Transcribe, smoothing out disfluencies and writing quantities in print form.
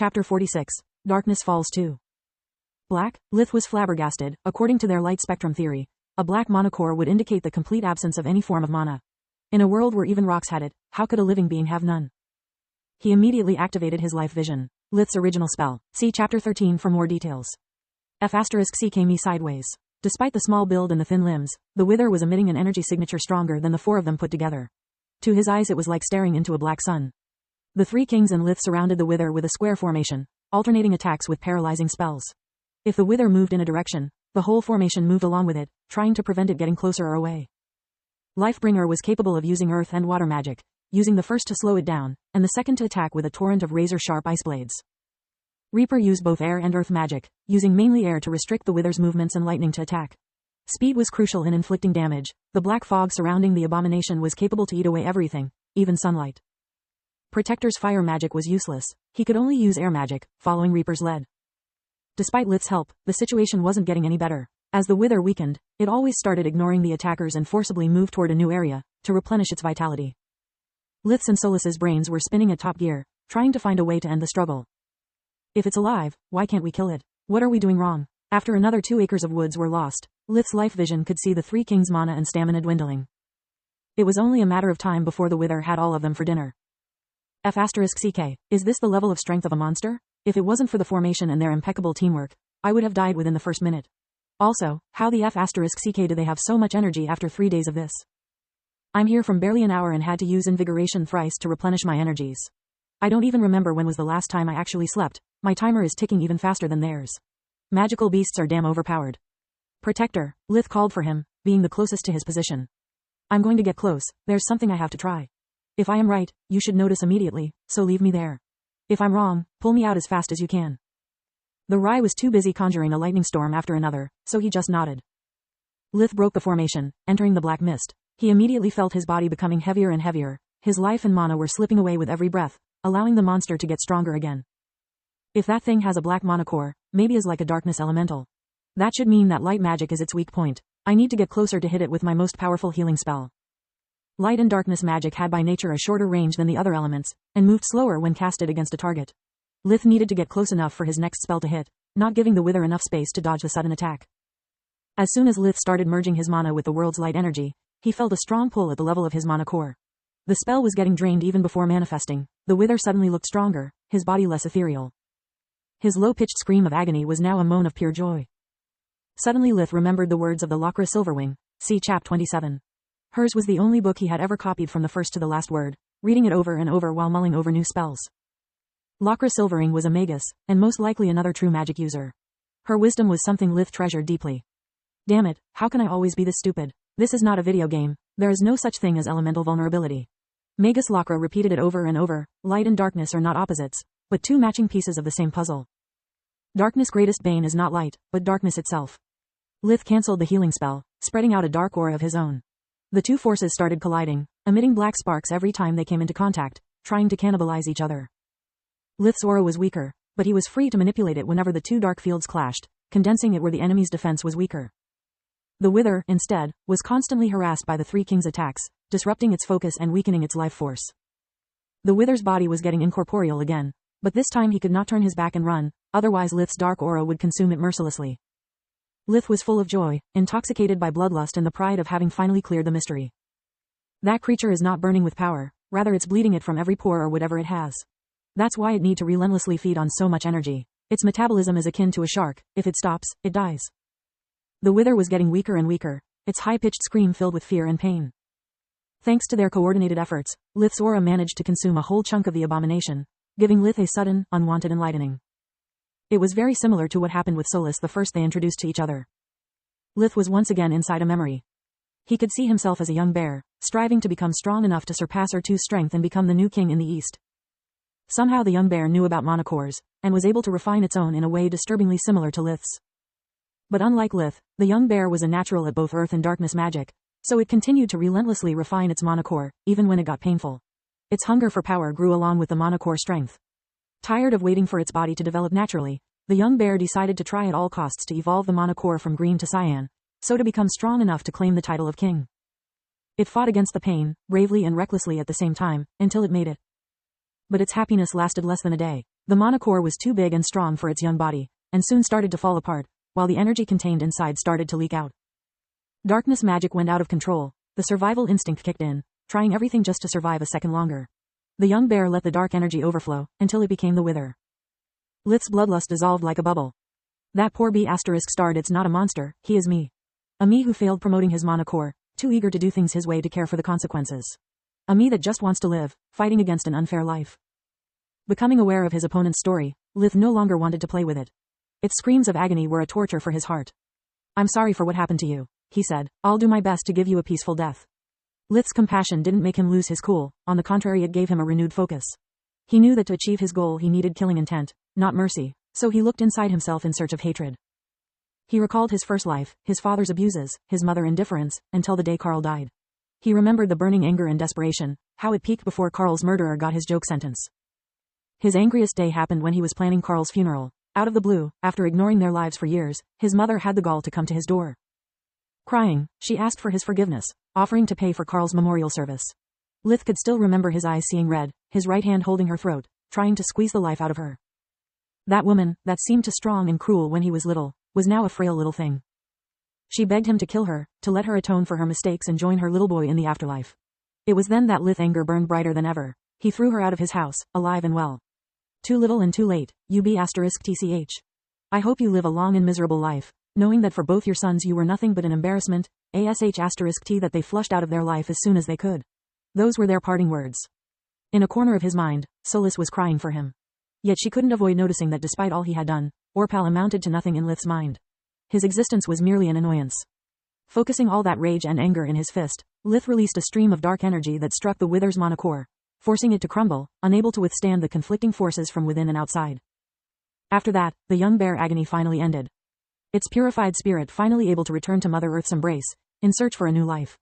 Chapter 46. Darkness Falls 2. Black? Lith was flabbergasted. According to their light spectrum theory, a black monocore would indicate the complete absence of any form of mana. In a world where even rocks had it, how could a living being have none? He immediately activated his life vision, Lith's original spell. See Chapter 13 for more details. F***C came sideways. Despite the small build and the thin limbs, the Wither was emitting an energy signature stronger than the four of them put together. To his eyes it was like staring into a black sun. The three kings and Lith surrounded the Wither with a square formation, alternating attacks with paralyzing spells. If the Wither moved in a direction, the whole formation moved along with it, trying to prevent it getting closer or away. Lifebringer was capable of using earth and water magic, using the first to slow it down, and the second to attack with a torrent of razor-sharp ice blades. Reaper used both air and earth magic, using mainly air to restrict the Wither's movements and lightning to attack. Speed was crucial in inflicting damage. The black fog surrounding the abomination was capable to eat away everything, even sunlight. Protector's fire magic was useless. He could only use air magic, following Reaper's lead. Despite Lith's help, the situation wasn't getting any better. As the Wither weakened, it always started ignoring the attackers and forcibly moved toward a new area, to replenish its vitality. Lith's and Solas's brains were spinning at top gear, trying to find a way to end the struggle. If it's alive, why can't we kill it? What are we doing wrong? After another 2 acres of woods were lost, Lith's life vision could see the three kings' mana and stamina dwindling. It was only a matter of time before the Wither had all of them for dinner. F***CK. Is this the level of strength of a monster? If it wasn't for the formation and their impeccable teamwork, I would have died within the first minute. Also, how the F***CK do they have so much energy after 3 days of this? I'm here from barely an hour and had to use invigoration thrice to replenish my energies. I don't even remember when was the last time I actually slept. My timer is ticking even faster than theirs. Magical beasts are damn overpowered. Protector, Lith called for him, being the closest to his position. I'm going to get close, there's something I have to try. If I am right, you should notice immediately, so leave me there. If I'm wrong, pull me out as fast as you can. The Rye was too busy conjuring a lightning storm after another, so he just nodded. Lith broke the formation, entering the black mist. He immediately felt his body becoming heavier and heavier. His life and mana were slipping away with every breath, allowing the monster to get stronger again. If that thing has a black monocore, maybe is like a darkness elemental. That should mean that light magic is its weak point. I need to get closer to hit it with my most powerful healing spell. Light and darkness magic had by nature a shorter range than the other elements, and moved slower when casted against a target. Lith needed to get close enough for his next spell to hit, not giving the Wither enough space to dodge the sudden attack. As soon as Lith started merging his mana with the world's light energy, he felt a strong pull at the level of his mana core. The spell was getting drained even before manifesting. The Wither suddenly looked stronger, his body less ethereal. His low-pitched scream of agony was now a moan of pure joy. Suddenly Lith remembered the words of the Locra Silverwing. See Chap 27. Hers was the only book he had ever copied from the first to the last word, reading it over and over while mulling over new spells. Locra Silverwing was a Magus, and most likely another true magic user. Her wisdom was something Lith treasured deeply. Damn it, how can I always be this stupid? This is not a video game. There is no such thing as elemental vulnerability. Magus Locra repeated it over and over. Light and darkness are not opposites, but two matching pieces of the same puzzle. Darkness' greatest bane is not light, but darkness itself. Lith cancelled the healing spell, spreading out a dark aura of his own. The two forces started colliding, emitting black sparks every time they came into contact, trying to cannibalize each other. Lith's aura was weaker, but he was free to manipulate it whenever the two dark fields clashed, condensing it where the enemy's defense was weaker. The Wither, instead, was constantly harassed by the three kings' attacks, disrupting its focus and weakening its life force. The Wither's body was getting incorporeal again, but this time he could not turn his back and run, otherwise Lith's dark aura would consume it mercilessly. Lith was full of joy, intoxicated by bloodlust and the pride of having finally cleared the mystery. That creature is not burning with power, rather it's bleeding it from every pore or whatever it has. That's why it need to relentlessly feed on so much energy. Its metabolism is akin to a shark. If it stops, it dies. The Wither was getting weaker and weaker, its high-pitched scream filled with fear and pain. Thanks to their coordinated efforts, Lith's aura managed to consume a whole chunk of the abomination, giving Lith a sudden, unwanted enlightening. It was very similar to what happened with Solas the first they introduced to each other. Lith was once again inside a memory. He could see himself as a young bear, striving to become strong enough to surpass R2's strength and become the new king in the East. Somehow the young bear knew about monocores, and was able to refine its own in a way disturbingly similar to Lith's. But unlike Lith, the young bear was a natural at both earth and darkness magic, so it continued to relentlessly refine its monocore, even when it got painful. Its hunger for power grew along with the monocore strength. Tired of waiting for its body to develop naturally, the young bear decided to try at all costs to evolve the monocore from green to cyan, so to become strong enough to claim the title of king. It fought against the pain, bravely and recklessly at the same time, until it made it. But its happiness lasted less than a day. The monocore was too big and strong for its young body, and soon started to fall apart, while the energy contained inside started to leak out. Darkness magic went out of control. The survival instinct kicked in, trying everything just to survive a second longer. The young bear let the dark energy overflow, until it became the wither. Lith's bloodlust dissolved like a bubble. That poor bee starred, it's not a monster, he is me. A me who failed promoting his monocore, too eager to do things his way to care for the consequences. A me that just wants to live, fighting against an unfair life. Becoming aware of his opponent's story, Lith no longer wanted to play with it. Its screams of agony were a torture for his heart. I'm sorry for what happened to you, he said. I'll do my best to give you a peaceful death. Lith's compassion didn't make him lose his cool, on the contrary it gave him a renewed focus. He knew that to achieve his goal he needed killing intent, not mercy, so he looked inside himself in search of hatred. He recalled his first life, his father's abuses, his mother's indifference, until the day Carl died. He remembered the burning anger and desperation, how it peaked before Carl's murderer got his joke sentence. His angriest day happened when he was planning Carl's funeral. Out of the blue, after ignoring their lives for years, his mother had the gall to come to his door. Crying, she asked for his forgiveness, offering to pay for Carl's memorial service. Lith could still remember his eyes seeing red, his right hand holding her throat, trying to squeeze the life out of her. That woman, that seemed too strong and cruel when he was little, was now a frail little thing. She begged him to kill her, to let her atone for her mistakes and join her little boy in the afterlife. It was then that Lith's anger burned brighter than ever. He threw her out of his house, alive and well. Too little and too late, UB*TCH. I hope you live a long and miserable life, knowing that for both your sons you were nothing but an embarrassment, ASH*T that they flushed out of their life as soon as they could. Those were their parting words. In a corner of his mind, Solis was crying for him. Yet she couldn't avoid noticing that despite all he had done, Orpal amounted to nothing in Lith's mind. His existence was merely an annoyance. Focusing all that rage and anger in his fist, Lith released a stream of dark energy that struck the wither's monocore, forcing it to crumble, unable to withstand the conflicting forces from within and outside. After that, the young bear agony finally ended. Its purified spirit finally able to return to Mother Earth's embrace, in search for a new life.